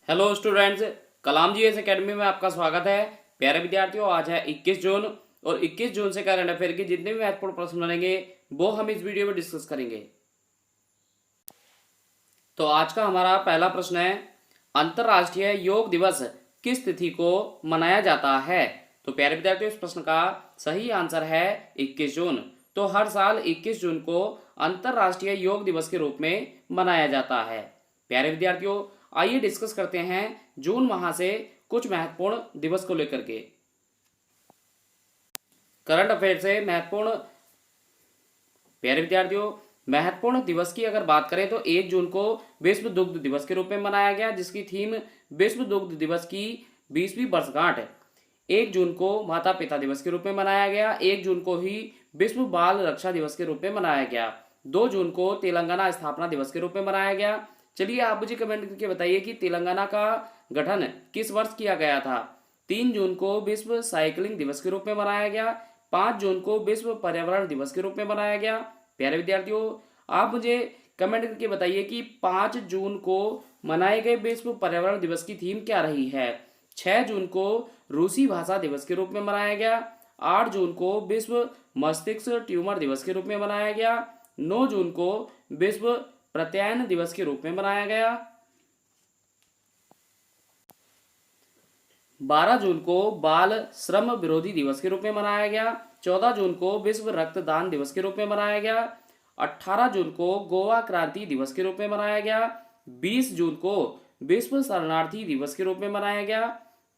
Hello students, कलाम G S academy में आपका स्वागत है। प्यारे विद्यार्थियों, आज है 21 जून और 21 जून से करंट अफेयर के जितने भी महत्वपूर्ण प्रश्न बनेंगे वो हम इस वीडियो में डिस्कस करेंगे। तो आज का हमारा पहला प्रश्न है, अंतर्राष्ट्रीय योग दिवस किस तिथि को मनाया जाता है? तो प्यारे विद्यार्थियों, इस प्रश्न का सही आंसर है 21 जून। तो हर साल 21 जून को अंतर्राष्ट्रीय योग दिवस के रूप में मनाया जाता है। प्यारे विद्यार्थियों, आइए डिस्कस करते हैं जून माह से कुछ महत्वपूर्ण दिवस को लेकर के। करंट अफेयर से महत्वपूर्ण प्यारे विद्यार्थियों, महत्वपूर्ण दिवस की अगर बात करें तो 1 जून को विश्व दुग्ध दिवस के रूप में मनाया गया, जिसकी थीम विश्व दुग्ध दिवस की 20वीं वर्षगांठ। 1 जून को माता पिता दिवस के रूप में मनाया गया। 1 जून को ही विश्व बाल रक्षा दिवस के रूप में मनाया गया। 2 जून को तेलंगाना स्थापना दिवस के रूप में मनाया गया। चलिए आप मुझे कमेंट करके बताइए कि तेलंगाना का गठन किस वर्ष किया गया था। 3 जून को विश्व साइकिलिंग दिवस के रूप में मनाया गया। 5 जून को विश्व पर्यावरण दिवस के रूप में मनाया गया। प्यारे विद्यार्थियों, आप मुझे कमेंट करके बताइए कि 5 जून को मनाए गए विश्व पर्यावरण दिवस की थीम क्या रही है। 6 जून को रूसी भाषा दिवस के रूप में मनाया गया। 8 जून को विश्व मस्तिष्क ट्यूमर दिवस के रूप में मनाया गया। 9 जून को विश्व प्रत्यायन दिवस के रूप में मनाया गया। 12 जून को बाल श्रम विरोधी दिवस के रूप में मनाया गया। 14 जून को विश्व रक्तदान दिवस के रूप में मनाया गया। 18 जून को गोवा क्रांति दिवस के रूप में मनाया गया। 20 जून को विश्व शरणार्थी दिवस के रूप में मनाया गया।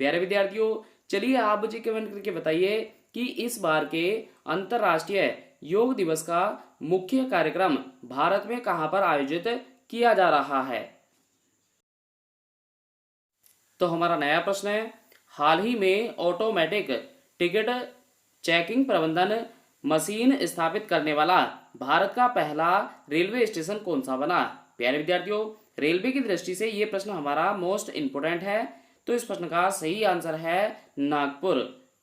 प्यारे विद्यार्थियों, चलिए आप मुझे कमेंट करके बताइए कि इस बार के अंतर्राष्ट्रीय योग दिवस का मुख्य कार्यक्रम भारत में कहां पर आयोजित किया जा रहा है। तो हमारा नया प्रश्न है, हाल ही में ऑटोमेटिक टिकट चेकिंग प्रबंधन मशीन स्थापित करने वाला भारत का पहला रेलवे स्टेशन कौन सा बना? प्यारे विद्यार्थियों, रेलवे की दृष्टि से ये प्रश्न हमारा मोस्ट इंपोर्टेंट है। तो इस प्रश्न का सही आंसर है नागपुर।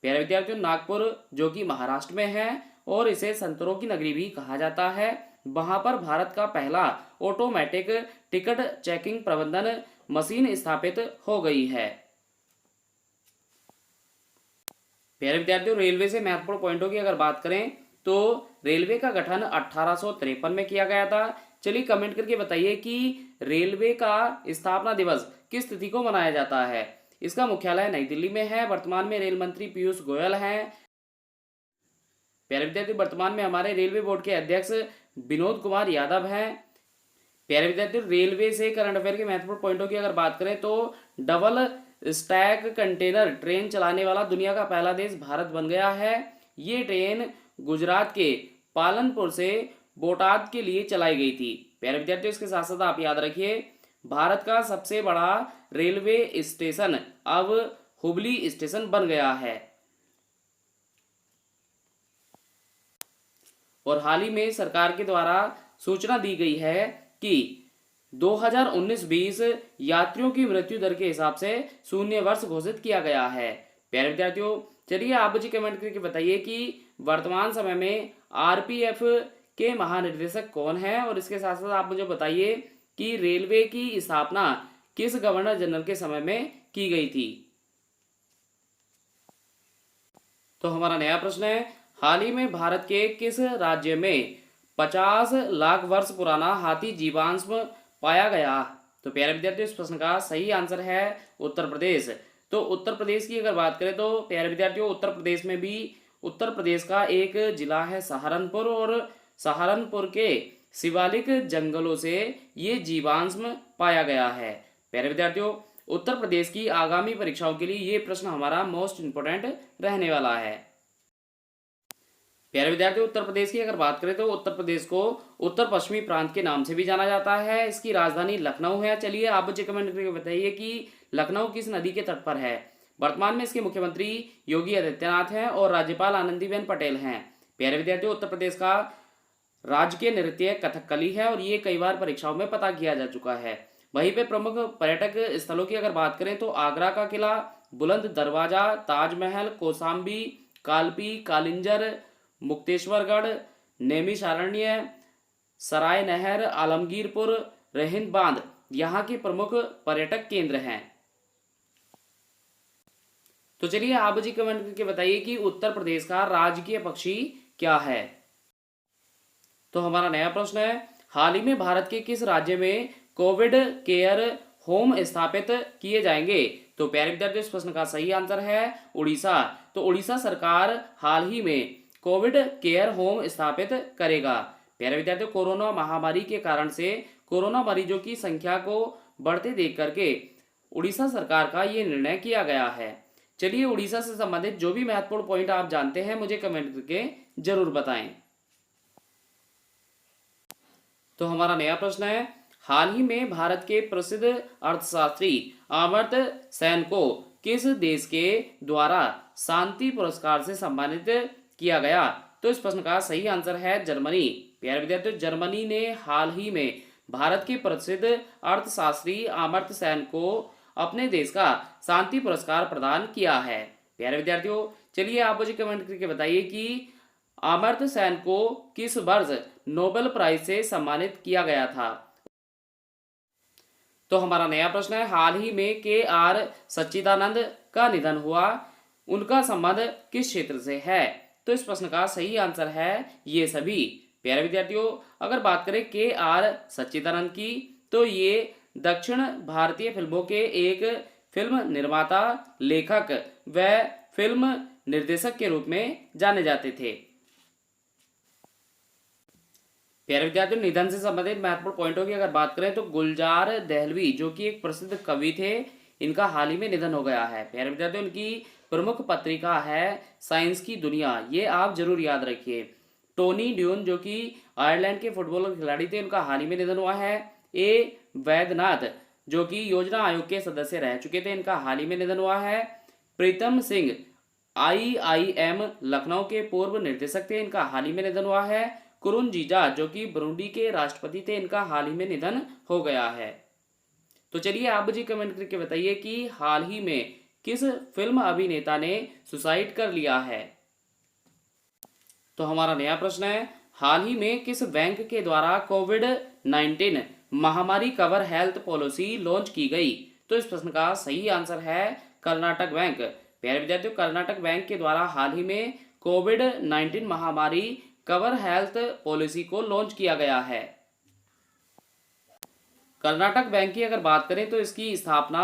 प्यारे विद्यार्थियों, नागपुर जो कि महाराष्ट्र में है और इसे संतरों की नगरी भी कहा जाता है, वहां पर भारत का पहला ऑटोमेटिक टिकट चेकिंग प्रबंधन मशीन स्थापित हो गई है। प्यारे विद्यार्थियों, रेलवे से महत्वपूर्ण पॉइंटों की अगर बात करें तो रेलवे का गठन 1853 में किया गया था। चलिए कमेंट करके बताइए कि रेलवे का स्थापना दिवस किस तिथि को मनाया जाता है। इसका मुख्यालय नई दिल्ली में है। वर्तमान में रेल मंत्री पीयूष गोयल हैं। प्यारे विद्यार्थियों, वर्तमान में हमारे रेलवे बोर्ड के अध्यक्ष विनोद कुमार यादव हैं। प्यारे विद्यार्थियों, रेलवे से करंट अफेयर के महत्वपूर्ण पॉइंटों की अगर बात करें तो डबल स्टैक कंटेनर ट्रेन चलाने वाला दुनिया का पहला देश भारत बन गया है। ये ट्रेन गुजरात के पालनपुर से बोटाद के लिए चलाई गई थी। प्यारे विद्यार्थियों, इसके साथ साथ आप याद रखिए, भारत का सबसे बड़ा रेलवे स्टेशन अब हुबली स्टेशन बन गया है। और हाल ही में सरकार के द्वारा सूचना दी गई है कि 2019-20 यात्रियों की मृत्यु दर के हिसाब से शून्य वर्ष घोषित किया गया है। प्यारे विद्यार्थियों, चलिए आप मुझे कमेंट करके बताइए कि वर्तमान समय में आरपीएफ के महानिदेशक कौन है और इसके साथ साथ आप मुझे बताइए कि रेलवे की स्थापना किस गवर्नर जनरल के समय में की गई थी। तो हमारा नया प्रश्न है, हाल ही में भारत के किस राज्य में 50 लाख वर्ष पुराना हाथी जीवांश पाया गया? तो प्यारे विद्यार्थियों, इस प्रश्न का सही आंसर है उत्तर प्रदेश। तो उत्तर प्रदेश की अगर बात करें तो प्यारे विद्यार्थियों, उत्तर प्रदेश में भी उत्तर प्रदेश का एक जिला है सहारनपुर और सहारनपुर के शिवालिक जंगलों से ये जीवांश पाया गया है। प्यारे विद्यार्थियों, उत्तर प्रदेश की आगामी परीक्षाओं के लिए ये प्रश्न हमारा मोस्ट इंपोर्टेंट रहने वाला है। प्यारे विद्यार्थियों, उत्तर प्रदेश की अगर बात करें तो उत्तर प्रदेश को उत्तर पश्चिमी प्रांत के नाम से भी जाना जाता है। इसकी राजधानी लखनऊ है। चलिए आप मुझे कमेंट करके बताइए कि लखनऊ किस नदी के तट पर है। वर्तमान में इसके मुख्यमंत्री योगी आदित्यनाथ हैं और राज्यपाल आनंदीबेन पटेल हैं। प्यारे विद्यार्थियों, उत्तर प्रदेश का राजकीय नृत्य कथकली है और ये कई बार परीक्षाओं में पता किया जा चुका है। वहीं पे प्रमुख पर्यटक स्थलों की अगर बात करें तो आगरा का किला, बुलंद दरवाजा, ताजमहल, कौसाम्बी, कालपी, कालिंजर, मुक्तेश्वरगढ़, नैमिषारण्य, सराय नहर, आलमगीरपुर, रहिंद बांध यहाँ के प्रमुख पर्यटक केंद्र हैं। तो चलिए आप जी कमेंट करके बताइए कि उत्तर प्रदेश का राजकीय पक्षी क्या है। तो हमारा नया प्रश्न है, हाल ही में भारत के किस राज्य में कोविड केयर होम स्थापित किए जाएंगे। तो प्यारे विद्यार्थियों, इस प्रश्न का सही आंसर है उड़ीसा। तो उड़ीसा सरकार हाल ही में कोविड केयर होम स्थापित करेगा। प्यारे विद्यार्थियों, कोरोना महामारी के कारण से कोरोना मरीजों की संख्या को बढ़ते देख करके उड़ीसा सरकार का ये निर्णय किया गया है। चलिए उड़ीसा से संबंधित जो भी महत्वपूर्ण पॉइंट आप जानते हैं मुझे कमेंट करके जरूर बताएं। तो हमारा नया प्रश्न है, हाल ही में भारत के प्रसिद्ध अर्थशास्त्री अमर्त्य सेन को किस देश के द्वारा शांति पुरस्कार से सम्मानित किया गया। तो इस प्रश्न का सही आंसर है जर्मनी। प्यारे विद्यार्थियों, जर्मनी ने हाल ही में भारत के प्रसिद्ध अर्थशास्त्री अमर्त्य सेन को अपने देश का शांति पुरस्कार प्रदान किया है। प्यारे विद्यार्थियों, चलिए आप मुझे कमेंट करके बताइए कि अमर्त्य सेन को किस वर्ष नोबेल प्राइज से सम्मानित किया गया था। तो हमारा नया प्रश्न है, हाल ही में के.आर. सच्चिदानंद का निधन हुआ, उनका संबंध किस क्षेत्र से है। तो इस प्रश्न का सही आंसर है ये सभी। प्यारे विद्यार्थियों, अगर बात करें के.आर. सच्चिदानंद की, तो ये दक्षिण भारतीय फिल्मों के एक फिल्म निर्माता, लेखक व फिल्म निर्देशक के रूप में जाने जाते थे। प्यारे विद्यार्थियों, निधन से संबंधित महत्वपूर्ण पॉइंटों की अगर बात करें तो गुलजार दहलवी जो कि एक प्रसिद्ध कवि थे, इनका हाल ही में निधन हो गया है। प्यारे विद्यार्थियों, इनकी प्रमुख पत्रिका है साइंस की दुनिया, ये आप जरूर याद रखिए। टोनी ड्यून जो कि आयरलैंड के फुटबॉल खिलाड़ी थे, उनका हाल ही में निधन हुआ है। ए वैद्यनाथ जो कि योजना आयोग के सदस्य रह चुके थे, इनका हाल ही में निधन हुआ है। प्रीतम सिंह IIM लखनऊ के पूर्व निदेशक थे, इनका हाल ही में निधन हुआ है। कुरुनजीजा जो कि बुरुंडी के राष्ट्रपति थे, इनका हाल ही में निधन हो गया है। तो चलिए आप मुझे कमेंट करके बताइए कि हाल ही में किस फिल्म अभिनेता ने सुसाइड कर लिया है। तो हमारा नया प्रश्न है, हाल ही में किस बैंक के द्वारा कोविड-19 महामारी कवर हेल्थ पॉलिसी लॉन्च की गई। तो इस प्रश्न का सही आंसर है कर्नाटक बैंक। प्यारे विद्यार्थियों, कर्नाटक बैंक के द्वारा हाल ही में कोविड-19 महामारी कवर हेल्थ पॉलिसी को लॉन्च किया गया है। कर्नाटक बैंक की अगर बात करें तो इसकी स्थापना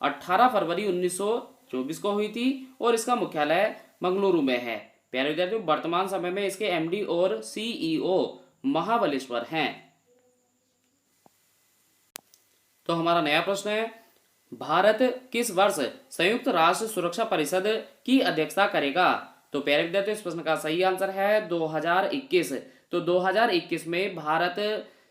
18 फरवरी 1924 को हुई थी और इसका मुख्यालय मंगलुरु में है। प्यारे विद्यार्थियों, वर्तमान समय में इसके MD और CEO महाबलेश्वर हैं। तो हमारा नया प्रश्न है, भारत किस वर्ष संयुक्त राष्ट्र सुरक्षा परिषद की अध्यक्षता करेगा। तो प्यारे विद्यार्थियों, इस प्रश्न का सही आंसर है 2021। तो 2021 में भारत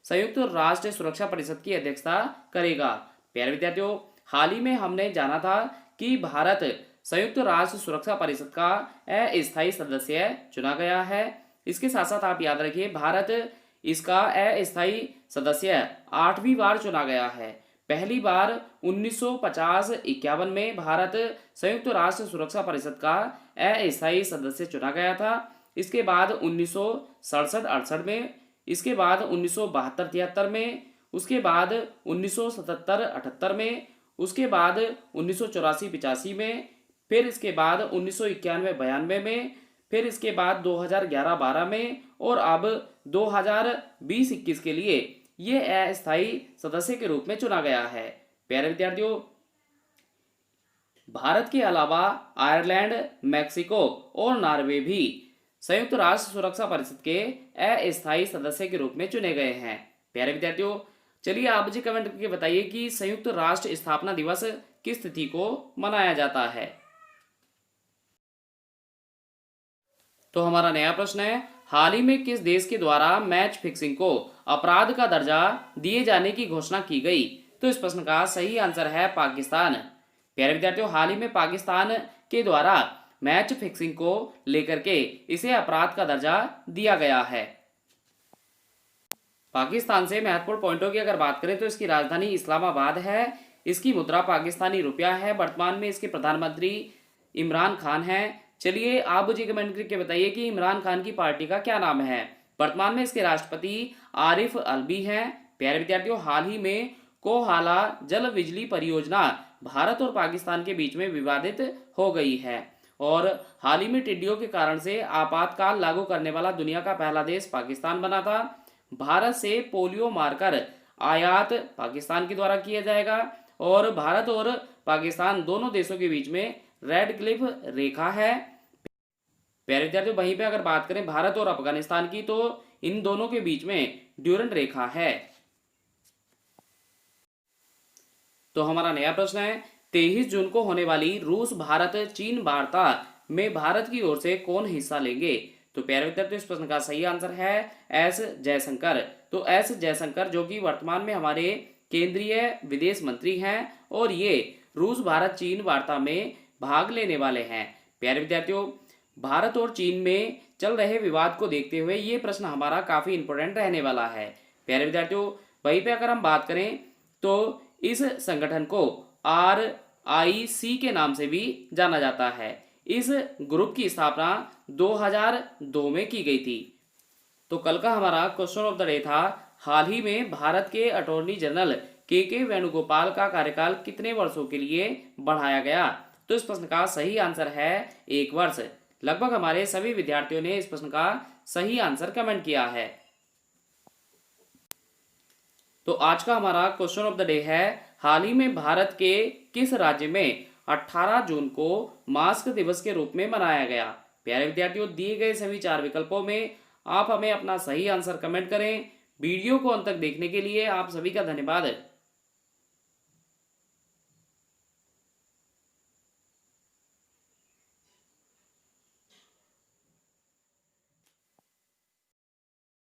संयुक्त राष्ट्र सुरक्षा परिषद की अध्यक्षता करेगा। प्यारे विद्यार्थियों, हाल ही में हमने जाना था कि भारत संयुक्त राष्ट्र सुरक्षा परिषद का अस्थायी सदस्य चुना गया है। इसके साथ साथ आप याद रखिए, भारत इसका अस्थायी सदस्य 8वीं बार चुना गया है। पहली बार 1950-51 में भारत संयुक्त राष्ट्र सुरक्षा परिषद का अस्थायी सदस्य चुना गया था। इसके बाद 1967-68 में, इसके बाद 1972-73 में, उसके बाद 1977-78 में, उसके बाद 1984-85 में, फिर इसके बाद 1991-92 में, फिर इसके बाद 2011-12 में और अब 2020-21 के लिए ये अस्थायी सदस्य के रूप में चुना गया है। प्यारे विद्यार्थियों, भारत के अलावा आयरलैंड, मैक्सिको और नॉर्वे भी संयुक्त राष्ट्र सुरक्षा परिषद के अस्थायी सदस्य के रूप में चुने गए हैं। प्यारे विद्यार्थियों, चलिए आप मुझे कमेंट करके बताइए कि संयुक्त राष्ट्र स्थापना दिवस किस तिथि को मनाया जाता है। तो हमारा नया प्रश्न है, हाल ही में किस देश के द्वारा मैच फिक्सिंग को अपराध का दर्जा दिए जाने की घोषणा की गई। तो इस प्रश्न का सही आंसर है पाकिस्तान। प्यारे विद्यार्थियों, हाल ही में पाकिस्तान के द्वारा मैच फिक्सिंग को लेकर के इसे अपराध का दर्जा दिया गया है। पाकिस्तान से महत्वपूर्ण पॉइंटों की अगर बात करें तो इसकी राजधानी इस्लामाबाद है। इसकी मुद्रा पाकिस्तानी रुपया है। वर्तमान में इसके प्रधानमंत्री इमरान खान हैं। चलिए आप मुझे कमेंट करके बताइए कि इमरान खान की पार्टी का क्या नाम है। वर्तमान में इसके राष्ट्रपति आरिफ अलवी हैं। प्यारे विद्यार्थियों, हाल ही में कोहाला जल बिजली परियोजना भारत और पाकिस्तान के बीच में विवादित हो गई है। और हाल ही में टिड्डियों के कारण से आपातकाल लागू करने वाला दुनिया का पहला देश पाकिस्तान बना था। भारत से पोलियो मारकर आयात पाकिस्तान के द्वारा किया जाएगा। और भारत और पाकिस्तान दोनों देशों के बीच में रेड क्लिफ रेखा है। प्यारे विद्यार्थियों, वहीं पे अगर बात करें भारत और अफगानिस्तान की, तो इन दोनों के बीच में ड्यूरेंट रेखा है। तो हमारा नया प्रश्न है, 23 जून को होने वाली रूस भारत चीन वार्ता में भारत की ओर से कौन हिस्सा लेंगे? तो प्यारे विद्यार्थियों, इस प्रश्न का सही आंसर है एस जयशंकर। तो एस जयशंकर जो कि वर्तमान में हमारे केंद्रीय विदेश मंत्री हैं और ये रूस भारत चीन वार्ता में भाग लेने वाले हैं। प्यारे विद्यार्थियों, भारत और चीन में चल रहे विवाद को देखते हुए ये प्रश्न हमारा काफी इंपॉर्टेंट रहने वाला है। प्यारे विद्यार्थियों, वहीं पे अगर हम बात करें तो इस संगठन को RIC के नाम से भी जाना जाता है। इस ग्रुप की स्थापना 2002 में की गई थी। तो कल का हमारा क्वेश्चन ऑफ द डे था, हाल ही में भारत के अटॉर्नी जनरल के वेणुगोपाल का कार्यकाल कितने वर्षों के लिए बढ़ाया गया? तो इस प्रश्न का सही आंसर है 1 वर्ष। लगभग हमारे सभी विद्यार्थियों ने इस प्रश्न का सही आंसर कमेंट किया है। तो आज का हमारा क्वेश्चन ऑफ द डे है, हाल ही में भारत के किस राज्य में 18 जून को मास्क दिवस के रूप में मनाया गया? प्यारे विद्यार्थियों, दिए गए सभी 4 विकल्पों में आप हमें अपना सही आंसर कमेंट करें। वीडियो को अंत तक देखने के लिए आप सभी का धन्यवाद।